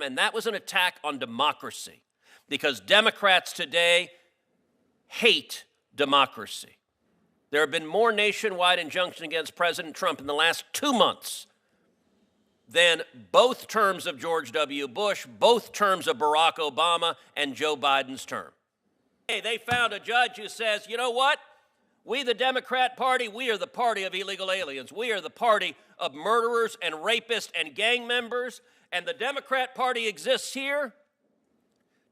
And that was an attack on democracy, because Democrats today hate democracy. There have been more nationwide injunctions against President Trump in the last 2 months than both terms of George W. Bush, both terms of Barack Obama, and Joe Biden's term. Hey, they found a judge who says, you know what? We, the Democrat Party, we are the party of illegal aliens. We are the party of murderers and rapists and gang members. And the Democrat Party exists here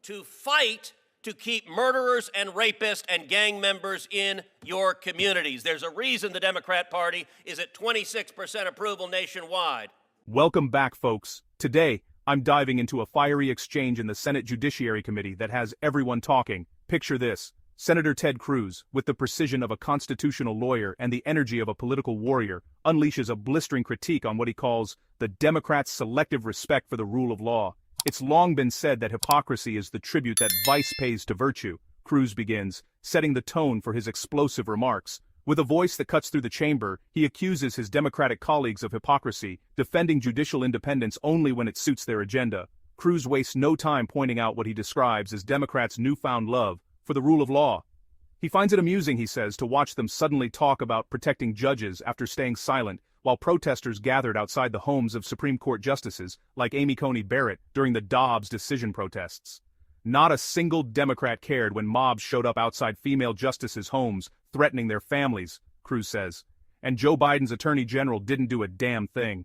to fight to keep murderers and rapists and gang members in your communities. There's a reason the Democrat Party is at 26% approval nationwide. Welcome back, folks. Today, I'm diving into a fiery exchange in the Senate Judiciary Committee that has everyone talking. Picture this. Senator Ted Cruz, with the precision of a constitutional lawyer and the energy of a political warrior, unleashes a blistering critique on what he calls the Democrats' selective respect for the rule of law. It's long been said that hypocrisy is the tribute that vice pays to virtue. Cruz begins, setting the tone for his explosive remarks. With a voice that cuts through the chamber, he accuses his Democratic colleagues of hypocrisy, defending judicial independence only when it suits their agenda. Cruz wastes no time pointing out what he describes as Democrats' newfound love for the rule of law. He finds it amusing, he says, to watch them suddenly talk about protecting judges after staying silent, while protesters gathered outside the homes of Supreme Court justices like Amy Coney Barrett during the Dobbs decision protests. Not a single Democrat cared when mobs showed up outside female justices' homes, threatening their families, Cruz says. And Joe Biden's attorney general didn't do a damn thing.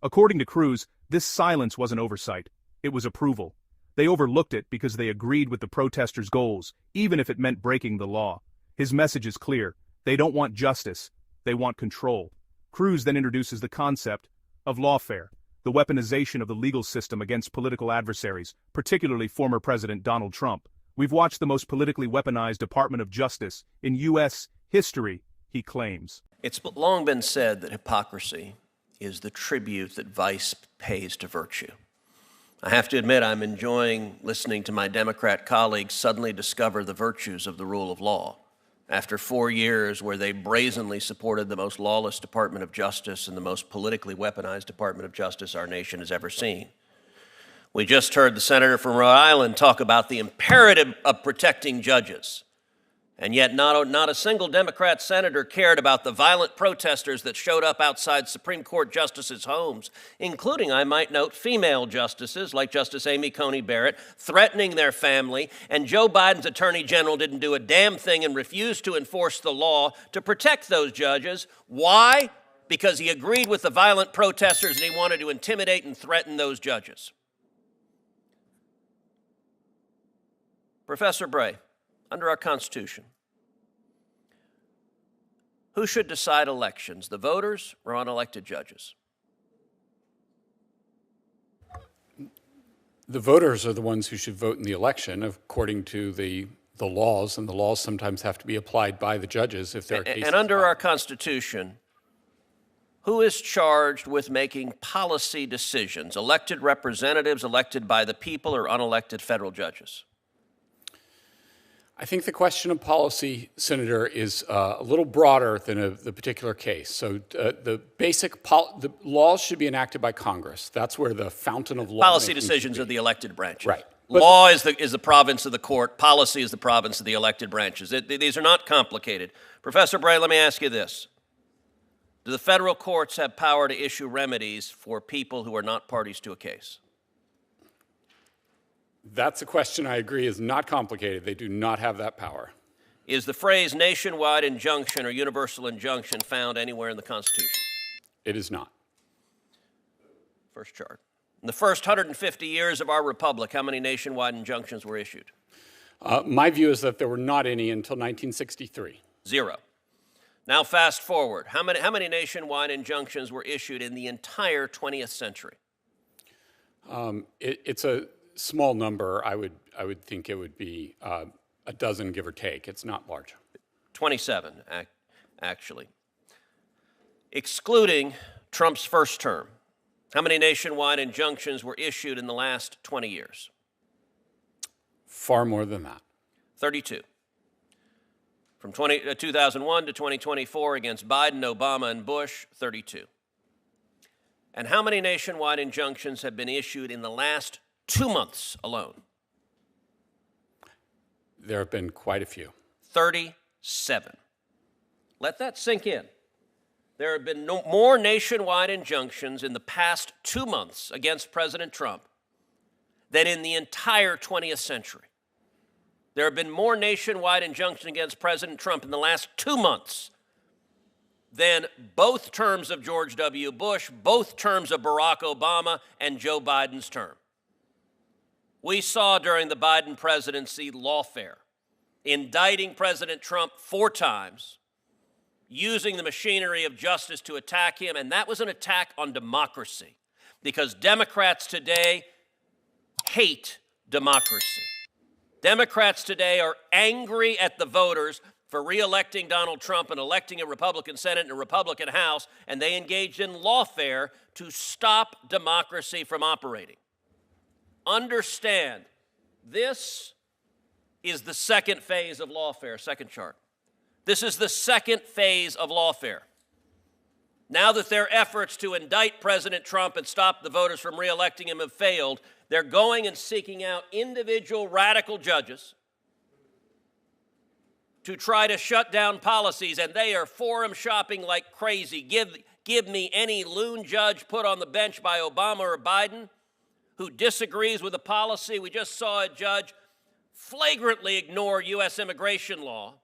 According to Cruz, this silence wasn't oversight. It was approval. They overlooked it because they agreed with the protesters' goals, even if it meant breaking the law. His message is clear. They don't want justice. They want control. Cruz then introduces the concept of lawfare, the weaponization of the legal system against political adversaries, particularly former President Donald Trump. We've watched the most politically weaponized Department of Justice in U.S. history, he claims. It's long been said that hypocrisy is the tribute that vice pays to virtue. I have to admit, I'm enjoying listening to my Democrat colleagues suddenly discover the virtues of the rule of law after 4 years where they brazenly supported the most lawless Department of Justice and the most politically weaponized Department of Justice our nation has ever seen. We just heard the senator from Rhode Island talk about the imperative of protecting judges. And yet not a single Democrat senator cared about the violent protesters that showed up outside Supreme Court justices' homes, including, I might note, female justices like Justice Amy Coney Barrett, threatening their family, and Joe Biden's attorney general didn't do a damn thing and refused to enforce the law to protect those judges. Why? Because he agreed with the violent protesters and he wanted to intimidate and threaten those judges. Professor Bray, under our Constitution, who should decide elections, the voters or unelected judges? The voters are the ones who should vote in the election according to the laws, and the laws sometimes have to be applied by the judges if there are cases. And under our Constitution, who is charged with making policy decisions? Elected representatives elected by the people or unelected federal judges? I think the question of policy, Senator, is a little broader than the particular case. So the laws should be enacted by Congress. That's where the fountain of law. Policy decisions are the elected branches. Right. Law is the province of the court. Policy is the province of the elected branches. These are not complicated. Professor Bray, let me ask you this. Do the federal courts have power to issue remedies for people who are not parties to a case? That's a question I agree is not complicated. They do not have that power. Is the phrase nationwide injunction or universal injunction found anywhere in the Constitution? It is not. First chart. In the first 150 years of our republic, how many nationwide injunctions were issued? My view is that there were not any until 1963. 0. Now fast forward. How many nationwide injunctions were issued in the entire 20th century? It's a small number. I would think it would be a dozen, give or take. It's not large. 27, actually. Excluding Trump's first term, how many nationwide injunctions were issued in the last 20 years? Far more than that. 32. From 2001 to 2024 against Biden, Obama, and Bush, 32. And how many nationwide injunctions have been issued in the last 2 months alone. There have been quite a few. 37. Let that sink in. There have been more nationwide injunctions in the past 2 months against President Trump than in the entire 20th century. There have been more nationwide injunctions against President Trump in the last 2 months than both terms of George W. Bush, both terms of Barack Obama, and Joe Biden's term. We saw during the Biden presidency lawfare, indicting President Trump 4 times, using the machinery of justice to attack him, and that was an attack on democracy, because Democrats today hate democracy. Democrats today are angry at the voters for re-electing Donald Trump and electing a Republican Senate and a Republican House, and they engaged in lawfare to stop democracy from operating. Understand, this is the second phase of lawfare. Second chart. This is the second phase of lawfare. Now that their efforts to indict President Trump and stop the voters from re-electing him have failed, they're going and seeking out individual radical judges to try to shut down policies, and they are forum shopping like crazy. Give me any loon judge put on the bench by Obama or Biden who disagrees with a policy. We just saw a judge flagrantly ignore U.S. immigration law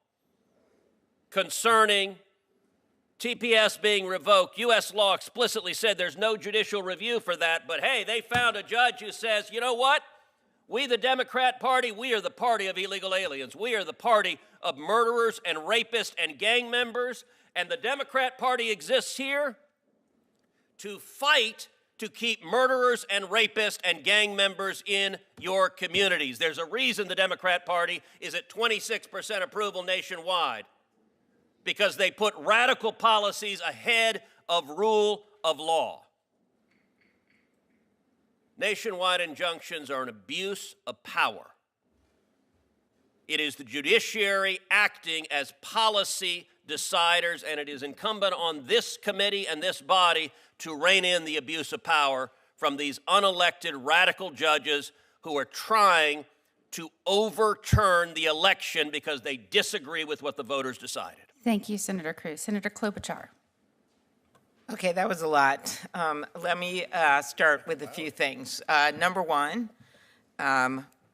concerning TPS being revoked. U.S. law explicitly said there's no judicial review for that, but hey, they found a judge who says, you know what? We, the Democrat Party, we are the party of illegal aliens. We are the party of murderers and rapists and gang members, and the Democrat Party exists here to fight to keep murderers and rapists and gang members in your communities. There's a reason the Democrat Party is at 26% approval nationwide, because they put radical policies ahead of rule of law. Nationwide injunctions are an abuse of power. It is the judiciary acting as policy deciders, and it is incumbent on this committee and this body to rein in the abuse of power from these unelected radical judges who are trying to overturn the election because they disagree with what the voters decided. Thank you, Senator Cruz. Senator Klobuchar. Okay, that was a lot. Let me start with a few things. Number one,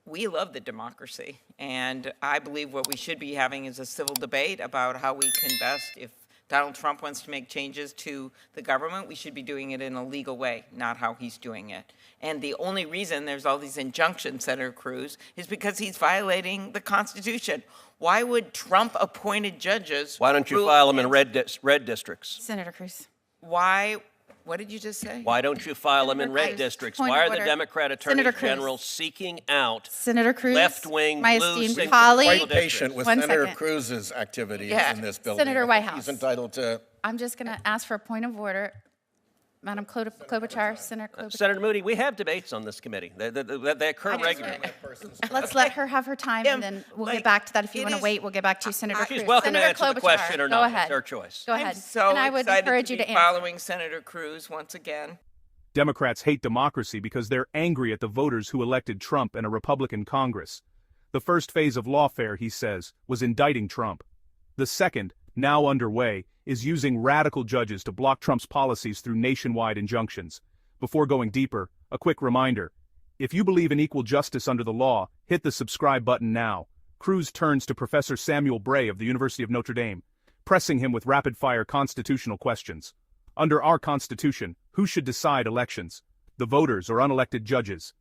we love the democracy, and I believe what we should be having is a civil debate about how we can best, if Donald Trump wants to make changes to the government, we should be doing it in a legal way, not how he's doing it. And the only reason there's all these injunctions, Senator Cruz, is because he's violating the Constitution. Why would Trump-appointed judges... Why don't you file them in red districts? Senator Cruz. Why... What did you just say? Why don't you file them in red districts? Point Why of are the order. Democrat attorneys Senator Cruz. general seeking out Senator Cruz, left-wing my blue esteemed single colleague. districts? Patient with One Senator second. Cruz's activities Yeah. in this building. Senator I think Whitehouse. He's entitled to. I'm just going to ask for a point of order. Madam Klobuchar, Senator Klobuchar. Senator Moody, we have debates on this committee. They occur I just- regularly. Let's let her have her time, and then we'll get back to that. If you it want to is- wait, we'll get back to you, Senator Cruz. She's welcome to Senator answer the Klobuchar, question or go not. ahead. It's her choice. Go ahead. I'm so and I would excited encourage to you be to answer. following Senator Cruz once again. Democrats hate democracy because they're angry at the voters who elected Trump and a Republican Congress. The first phase of lawfare, he says, was indicting Trump. The second, now underway, is using radical judges to block Trump's policies through nationwide injunctions. Before going deeper, a quick reminder. If you believe in equal justice under the law, hit the subscribe button now. Cruz turns to Professor Samuel Bray of the University of Notre Dame, pressing him with rapid-fire constitutional questions. Under our Constitution, who should decide elections? The voters or unelected judges?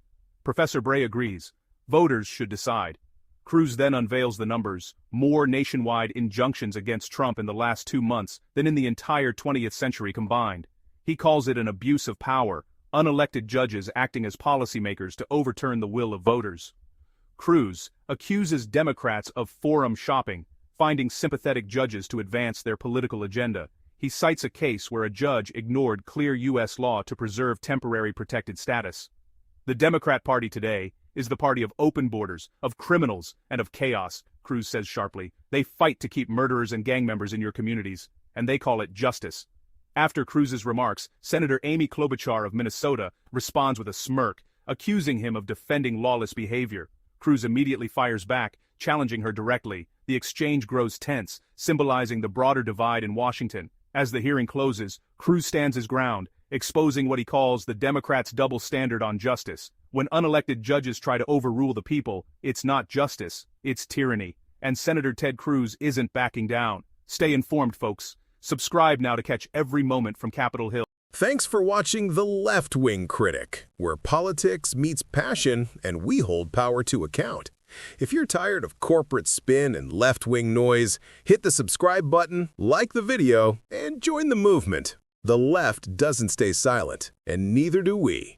Professor Bray agrees. Voters should decide. Cruz then unveils the numbers: more nationwide injunctions against Trump in the last 2 months than in the entire 20th century combined. He calls it an abuse of power, unelected judges acting as policymakers to overturn the will of voters. Cruz accuses Democrats of forum shopping, finding sympathetic judges to advance their political agenda. He cites a case where a judge ignored clear U.S. law to preserve temporary protected status. The Democrat Party today is the party of open borders, of criminals, and of chaos, Cruz says sharply. They fight to keep murderers and gang members in your communities, and they call it justice. After Cruz's remarks, Senator Amy Klobuchar of Minnesota responds with a smirk, accusing him of defending lawless behavior. Cruz immediately fires back, challenging her directly. The exchange grows tense, symbolizing the broader divide in Washington. As the hearing closes, Cruz stands his ground, exposing what he calls the Democrats' double standard on justice. When unelected judges try to overrule the people, it's not justice, it's tyranny. And Senator Ted Cruz isn't backing down. Stay informed, folks. Subscribe now to catch every moment from Capitol Hill. Thanks for watching The Left Wing Critic, where politics meets passion and we hold power to account. If you're tired of corporate spin and left-wing noise, hit the subscribe button, like the video, and join the movement. The left doesn't stay silent, and neither do we.